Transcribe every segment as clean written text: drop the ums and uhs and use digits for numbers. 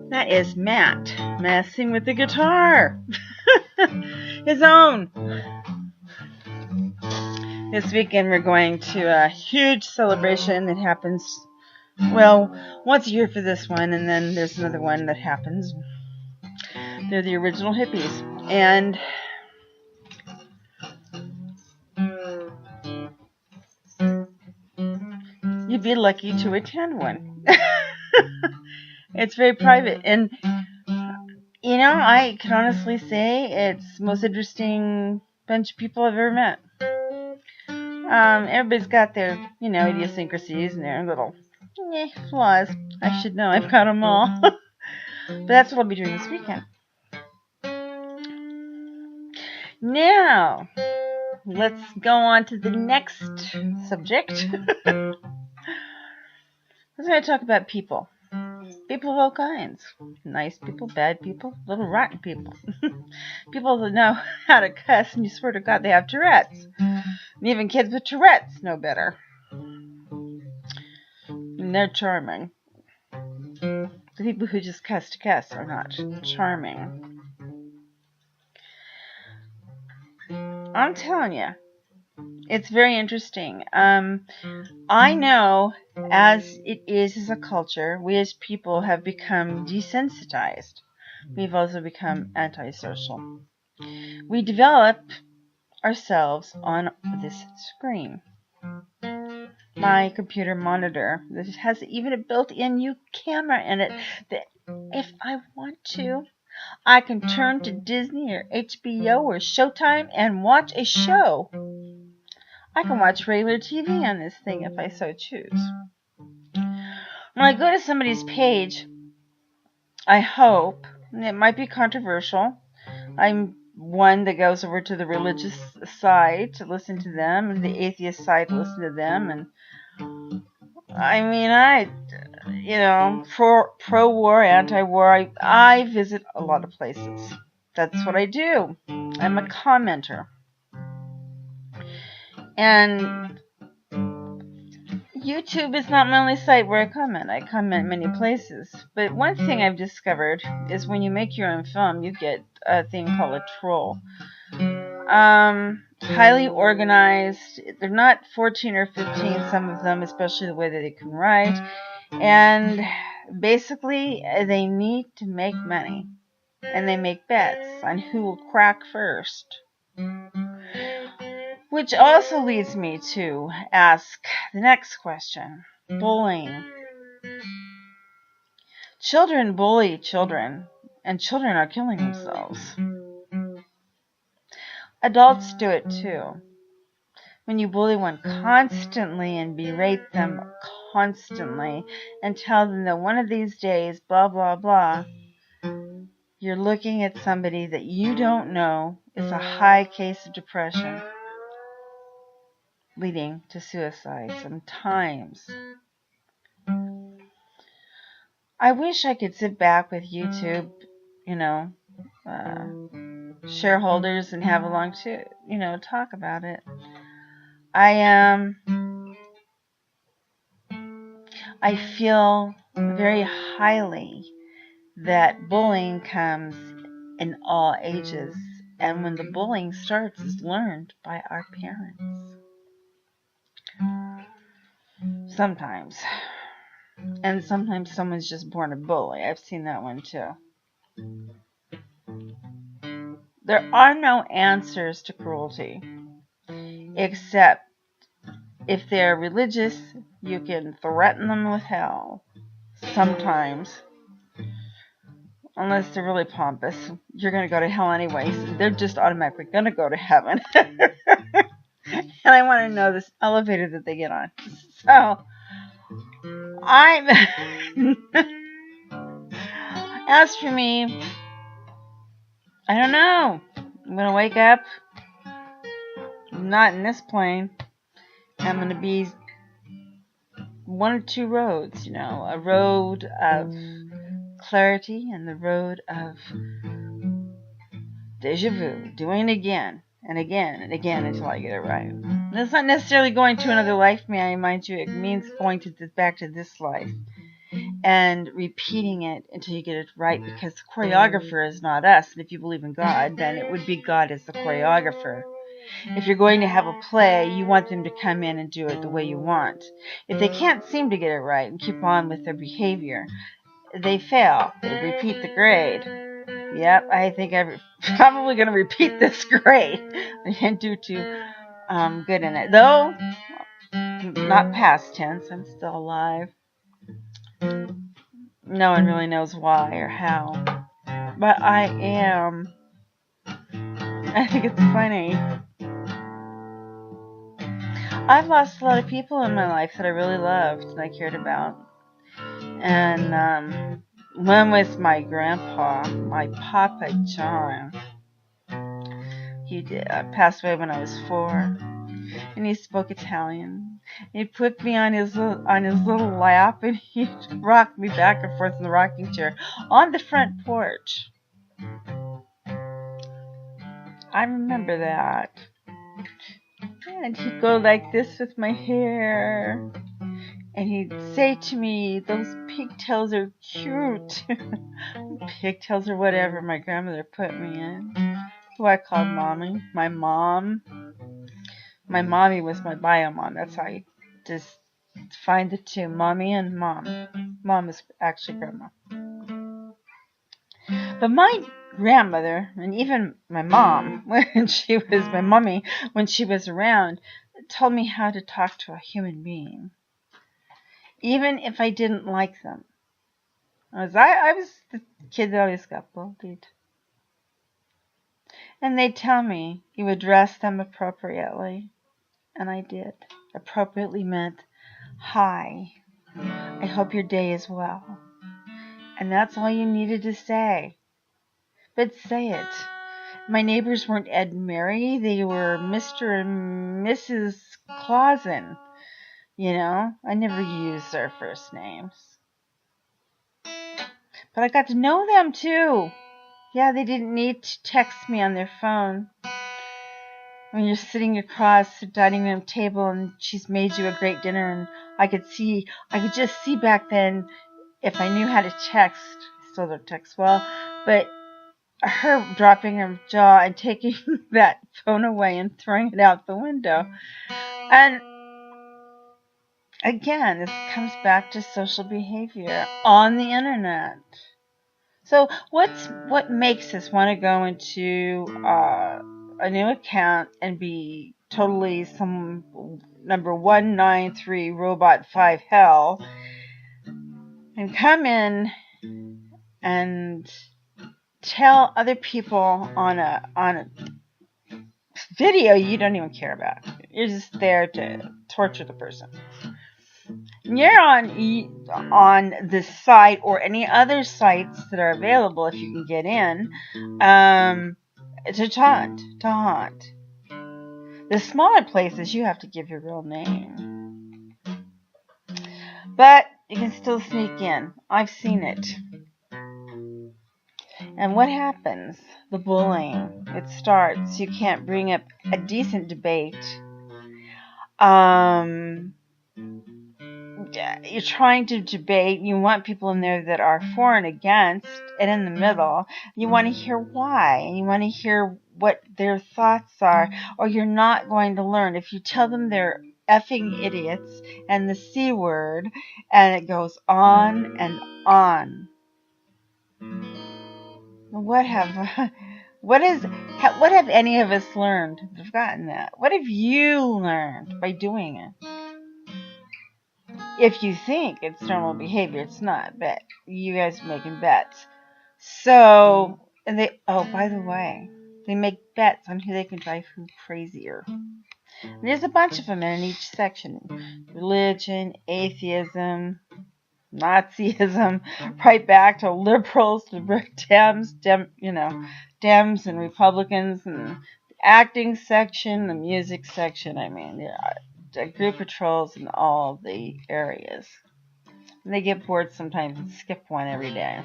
That is Matt messing with the guitar. His own. This weekend we're going to a huge celebration that happens, well, once a year for this one, and then there's another one that happens. They're the original hippies. And you'd be lucky to attend one. It's very private. And, you know, I can honestly say it's the most interesting bunch of people I've ever met. Everybody's got their, idiosyncrasies and their little flaws. I should know. I've got them all. But that's what I'll be doing this weekend. Now, let's go on to the next subject. I was going to talk about people. People of all kinds. Nice people, bad people, little rotten people. People that know how to cuss, and you swear to God they have Tourette's. And even kids with Tourette's know better. And they're charming. The people who just cuss to cuss are not charming. I'm telling you, it's very interesting. I know as it is as a culture, we as people have become desensitized. We've also become antisocial. We develop ourselves on this screen. My computer monitor that has even a built-in camera in it that if I want to, I can turn to Disney or HBO or Showtime and watch a show. I can watch regular TV on this thing if I so choose. When I go to somebody's page, I hope, and it might be controversial, I'm one that goes over to the religious side to listen to them, and the atheist side to listen to them, and pro-war, anti-war, I visit a lot of places. That's what I do. I'm a commenter. And YouTube is not my only site where I comment. I comment many places. But one thing I've discovered is when you make your own film, you get a thing called a troll. Highly organized. They're not 14 or 15, some of them, especially the way that they can write. And basically, they need to make money. And they make bets on who will crack first. Which also leads me to ask the next question. Bullying. Children bully children, and children are killing themselves. Adults do it too. When you bully one constantly and berate them constantly and tell them that one of these days, blah, blah, blah, you're looking at somebody that you don't know is a high case of depression, leading to suicide sometimes. I wish I could sit back with YouTube, shareholders and have a long talk about it. I feel very highly that bullying comes in all ages, and when the bullying starts is learned by our parents. Sometimes. And sometimes someone's just born a bully. I've seen that one too. There are no answers to cruelty, except if they're religious, you can threaten them with hell. Sometimes. Unless they're really pompous. You're going to go to hell anyways. They're just automatically going to go to heaven. And I want to know this elevator that they get on. So, as for me, I don't know. I'm going to wake up. Not in this plane. I'm going to be one or two roads, a road of clarity and the road of deja vu, doing it again and again and again until I get it right. That's not necessarily going to another life, may I remind you. It means going back to this life and repeating it until you get it right, because the choreographer is not us. And if you believe in God, then it would be God as the choreographer. If you're going to have a play, you want them to come in and do it the way you want. If they can't seem to get it right and keep on with their behavior, they fail. They repeat the grade. Yep, I think I'm probably going to repeat this grade. I didn't do too good in it. Though, not past tense, I'm still alive. No one really knows why or how. But I am. I think it's funny. I've lost a lot of people in my life that I really loved and I cared about. And one was my grandpa, my Papa John. He passed away when I was 4, and he spoke Italian. He put me on his little lap, and he rocked me back and forth in the rocking chair on the front porch. I remember that. And he'd go like this with my hair, and he'd say to me, "Those pigtails are cute." Pigtails or whatever my grandmother put me in. Who I called mommy. My mom. My mommy was my bio mom. That's how you just find the two. Mommy and mom. Mom is actually grandma. But my grandmother, and even my mom, when she was my mommy, when she was around, told me how to talk to a human being. Even if I didn't like them. I was the kid that always got bullied. And they'd tell me you address them appropriately. And I did. Appropriately meant, "Hi, I hope your day is well." And that's all you needed to say. But say it. My neighbors weren't Ed and Mary. They were Mr. and Mrs. Clausen. You know, I never used their first names. But I got to know them too. Yeah, they didn't need to text me on their phone. When you're sitting across the dining room table and she's made you a great dinner, and I could just see back then, if I knew how to text, I still don't text well, but her dropping her jaw and taking that phone away and throwing it out the window. And again, this comes back to social behavior on the internet. So what makes us want to go into a new account and be totally some number 193 robot 5 hell and come in and tell other people on a video you don't even care about. You're just there to torture the person. You're on this site or any other sites that are available if you can get in to taunt. The smaller places you have to give your real name, but you can still sneak in. I've seen it. And what happens? The bullying. It starts. You can't bring up a decent debate. You're trying to debate. You want people in there that are for and against, and in the middle. You want to hear why, and you want to hear what their thoughts are, or you're not going to learn. If you tell them they're effing idiots and the C word, and it goes on and on. What have any of us learned? I've gotten that. What have you learned by doing it? If you think it's normal behavior, it's not. But you guys are making bets. So, and by the way, they make bets on who they can drive who crazier. And there's a bunch of them in each section. Religion, atheism, Nazism, right back to liberals, to Dems, Dems and Republicans, and the acting section, the music section. I mean, there are a group of trolls in all the areas. And they get bored sometimes and skip one every day.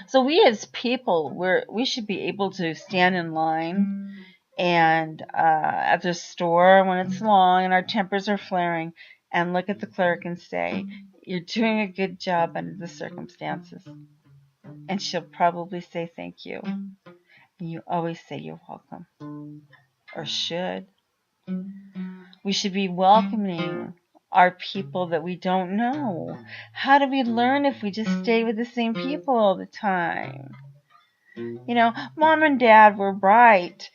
So we as people, we should be able to stand in line and at the store when it's long and our tempers are flaring, and look at the clerk and say, "You're doing a good job under the circumstances." And she'll probably say thank you. And you always say you're welcome, or should. We should be welcoming our people that we don't know. How do we learn if we just stay with the same people all the time? Mom and Dad were bright,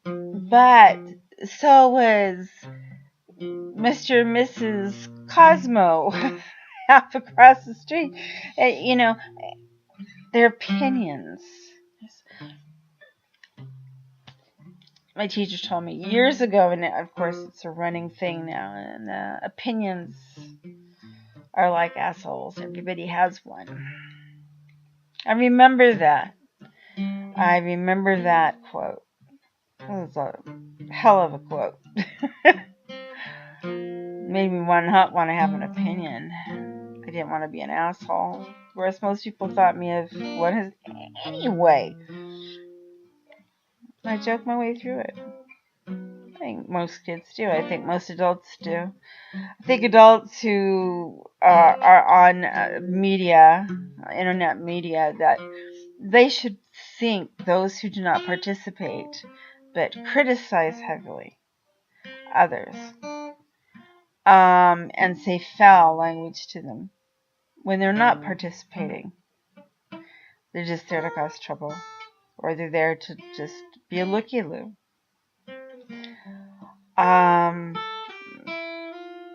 but so was Mr. and Mrs. Cosmo half across the street. Their opinions. My teacher told me years ago, and of course it's a running thing now, and opinions are like assholes. Everybody has one. I remember that quote. It was a hell of a quote. Made me not want to have an opinion. I didn't want to be an asshole. Whereas most people thought me of what is anyway. I joked my way through it. I think most kids do. I think most adults do. I think adults who are on internet media, that they should think those who do not participate but criticize heavily others, and say foul language to them when they're not participating. They're just there to cause trouble, or they're there to just be a looky-loo.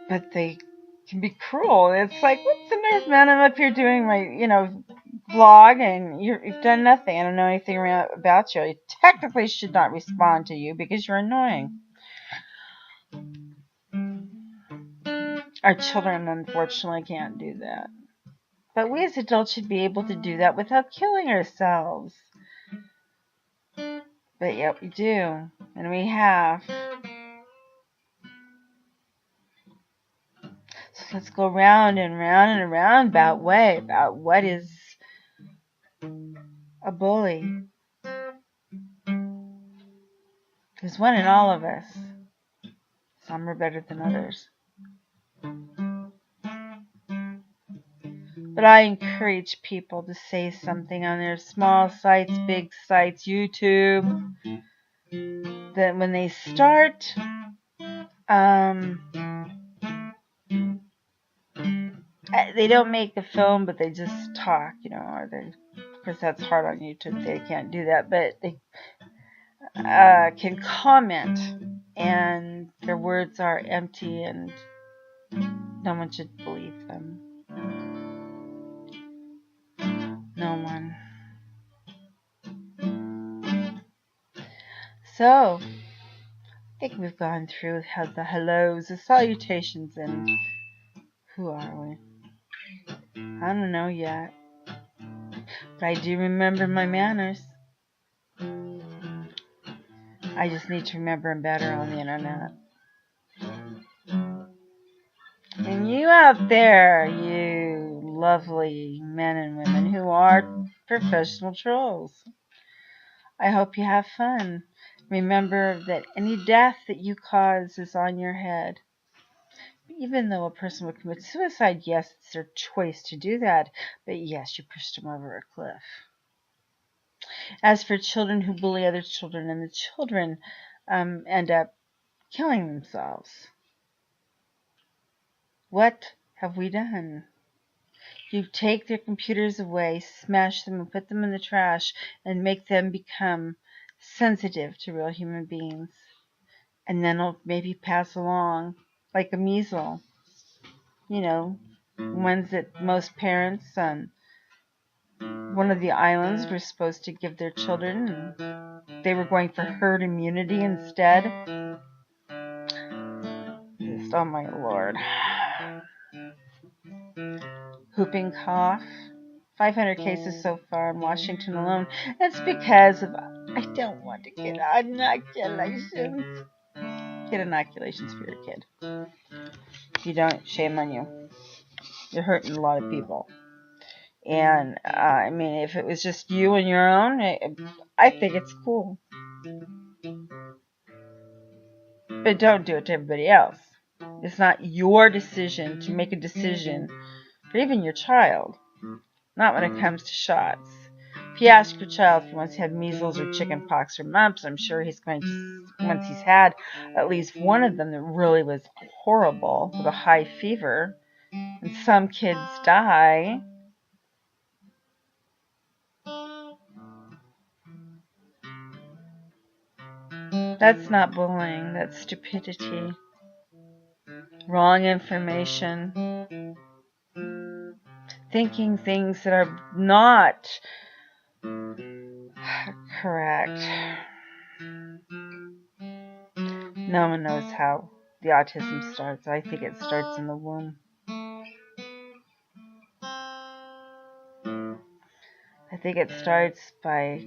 But they can be cruel. It's like, what's the nerve, man? I'm up here doing my, blog, and you've done nothing. I don't know anything about you. I technically should not respond to you because you're annoying. Our children, unfortunately, can't do that. But we as adults should be able to do that without killing ourselves. But yet we do, and we have. So let's go round and round and around about what is a bully. There's one in all of us. Some are better than others. But I encourage people to say something on their small sites, big sites, YouTube, that when they start, they don't make a film, but they just talk, or they, of course that's hard on YouTube, they can't do that, but they can comment, and their words are empty, and no one should believe them. No one. So, I think we've gone through the hellos, the salutations, and who are we? I don't know yet. But I do remember my manners. I just need to remember them better on the internet. And you out there, you lovely men and women who are professional trolls, I hope you have fun. Remember that any death that you cause is on your head. Even though a person would commit suicide, yes, it's their choice to do that, but yes, you pushed them over a cliff. As for children who bully other children, and the children end up killing themselves, what have we done? You take their computers away, smash them, and put them in the trash, and make them become sensitive to real human beings. And then it'll maybe pass along like a measles. Ones that most parents on one of the islands were supposed to give their children, and they were going for herd immunity instead. Just, oh my Lord. Whooping cough. 500 cases so far in Washington alone. That's because of, I don't want to get inoculations. Get inoculations for your kid. If you don't, shame on you. You're hurting a lot of people. And, if it was just you and your own, I think it's cool. But don't do it to everybody else. It's not your decision to make a decision for even your child. Not when it comes to shots. If you ask your child if he wants to have measles or chicken pox or mumps, I'm sure he's going to, once he's had at least one of them that really was horrible with a high fever, and some kids die. That's not bullying, that's stupidity. Wrong information. Thinking things that are not correct. No one knows how the autism starts. I think it starts in the womb. I think it starts by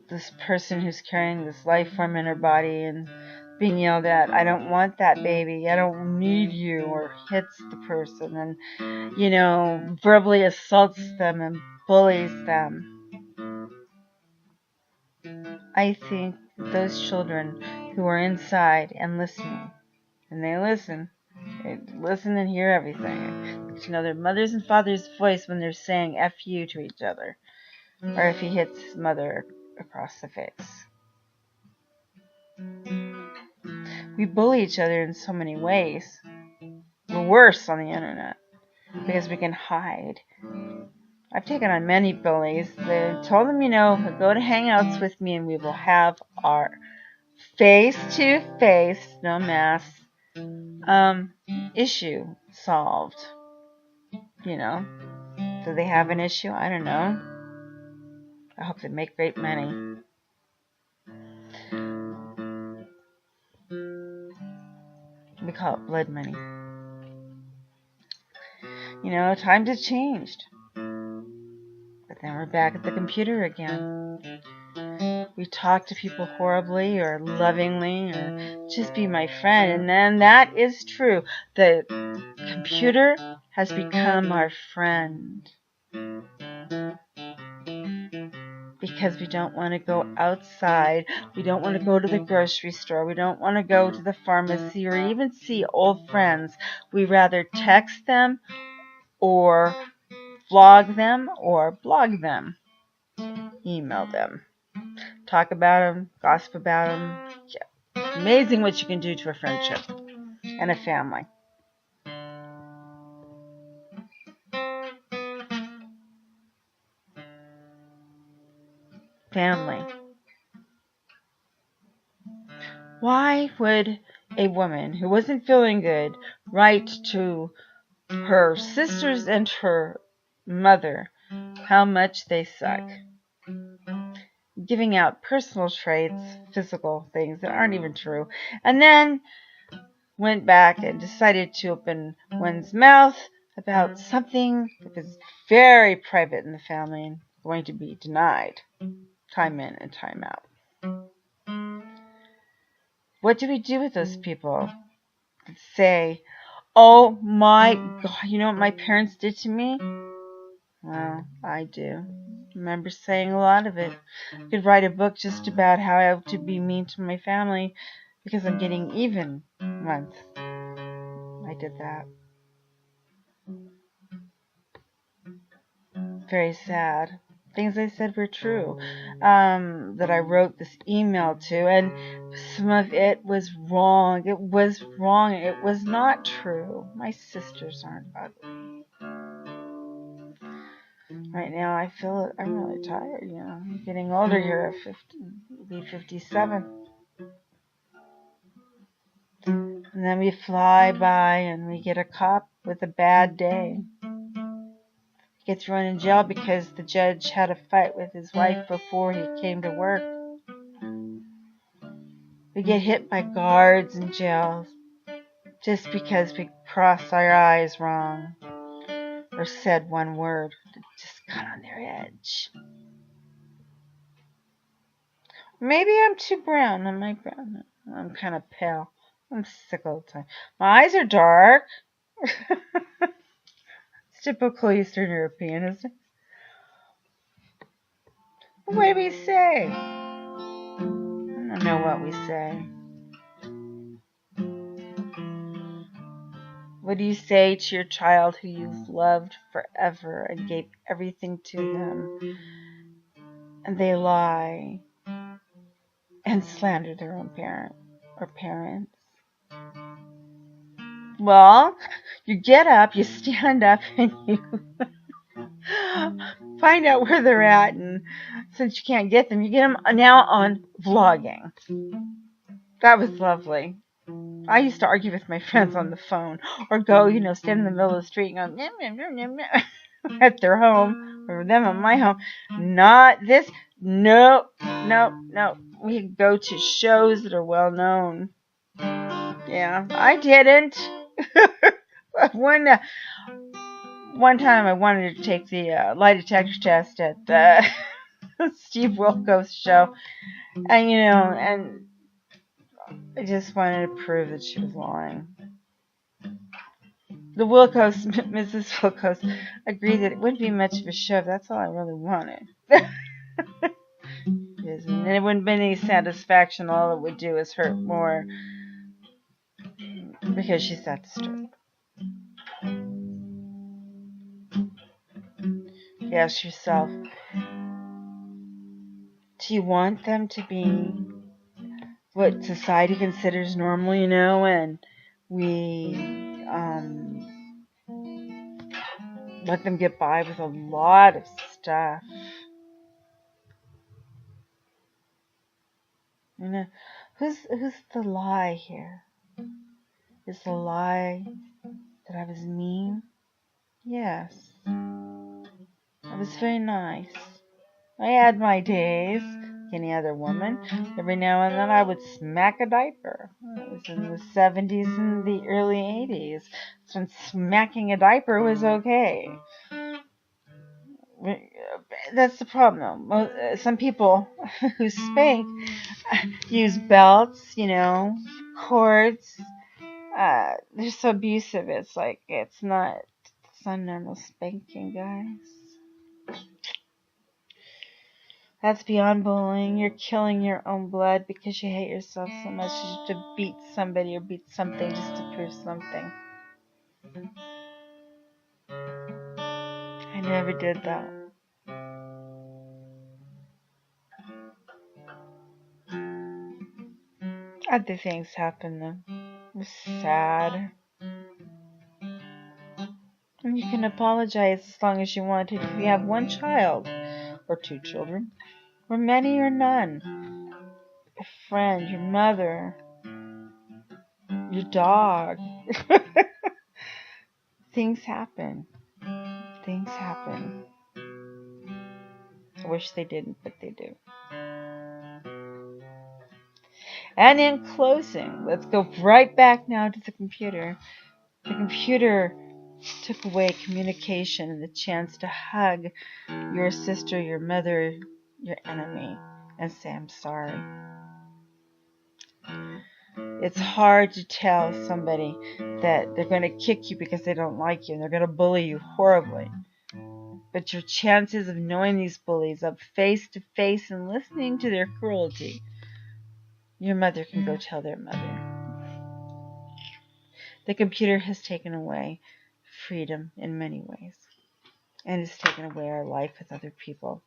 this person who's carrying this life form in her body and being yelled at, I don't want that baby, I don't need you, or hits the person and, verbally assaults them and bullies them. I think those children who are inside and listening, and they listen and hear everything, their mother's and father's voice when they're saying F you to each other, or if he hits his mother across the face. We bully each other in so many ways. We're worse on the internet because we can hide. I've taken on many bullies. They told them, go to hangouts with me and we will have our face-to-face, no mask, issue solved. Do they have an issue? I don't know. I hope they make great money. We call it blood money. Times have changed. But then we're back at the computer again. We talk to people horribly or lovingly or just be my friend. And then that is true. The computer has become our friend. Because we don't want to go outside. We don't want to go to the grocery store. We don't want to go to the pharmacy or even see old friends. We rather text them or vlog them or blog them. Email them. Talk about them. Gossip about them. Yeah. It's amazing what you can do to a friendship and a family. Family. Why would a woman who wasn't feeling good write to her sisters and her mother how much they suck? Giving out personal traits, physical things that aren't even true, and then went back and decided to open one's mouth about something that was very private in the family and going to be denied time in and time out. What do we do with those people that say, oh my God, you know what my parents did to me? Well, I do. I remember saying a lot of it. I could write a book just about how I have to be mean to my family because I'm getting even once. I did that. Very sad. Things I said were true. That I wrote this email to, and some of it was wrong. It was wrong. It was not true. My sisters aren't ugly. Right now, I feel it. I'm really tired. I'm getting older here. At 50, I'll be 57. And then we fly by, and we get a cop with a bad day. He gets thrown in jail because the judge had a fight with his wife before he came to work. We get hit by guards in jails just because we crossed our eyes wrong or said one word that just got on their edge. Maybe I'm too brown. Am I brown? I'm kind of pale. I'm sick all the time. My eyes are dark. It's typical Eastern European, isn't it? What do we say? I'm don't know what we say. What do you say to your child who you've loved forever and gave everything to them, and they lie and slander their own parent or parents? Well, you get up, you stand up, and you find out where they're at, and since you can't get them, you get them now on vlogging. That was lovely. I used to argue with my friends on the phone, or go, stand in the middle of the street and go at their home, or them at my home. Not this. Nope. We go to shows that are well known. Yeah, I didn't. One time I wanted to take the lie detector test at Steve Wilkos' show, and I just wanted to prove that she was lying. The Mrs. Wilkos, agreed that it wouldn't be much of a show. That's all I really wanted. And it wouldn't be any satisfaction. All it would do is hurt more because she sat the strip. You ask yourself, do you want them to be what society considers normal, and we let them get by with a lot of stuff? Who's the lie here? Is the lie that I was mean? Yes. I was very nice. I had my days, like any other woman. Every now and then I would smack a diaper. It was in the 70s and the early 80s. That's when smacking a diaper was okay. That's the problem, though. Some people who spank use belts, cords. They're so abusive. It's like it's not normal spanking, guys. That's beyond bullying. You're killing your own blood because you hate yourself so much as you have to beat somebody or beat something just to prove something. I never did that. Other things happened though. It was sad. And you can apologize as long as you want to if you have one child, or two children, or many or none. A friend, your mother, your dog. Things happen. Things happen. I wish they didn't, but they do. And in closing, let's go right back now to the computer. The computer took away communication and the chance to hug your sister, your mother, your enemy, and say, I'm sorry. It's hard to tell somebody that they're going to kick you because they don't like you and they're going to bully you horribly. But your chances of knowing these bullies up face to face and listening to their cruelty, your mother can go tell their mother. The computer has taken away freedom in many ways, and it's taken away our life with other people.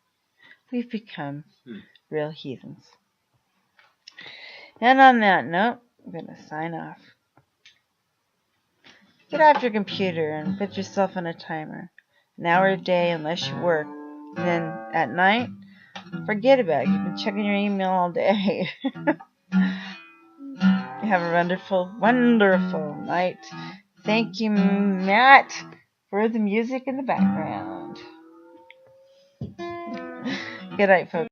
We've become real heathens. And on that note, I'm going to sign off. Get off your computer and put yourself on a timer. An hour a day unless you work. And then at night, forget about it. You've been checking your email all day. Have a wonderful, wonderful night. Thank you, Matt, for the music in the background. Good night, folks.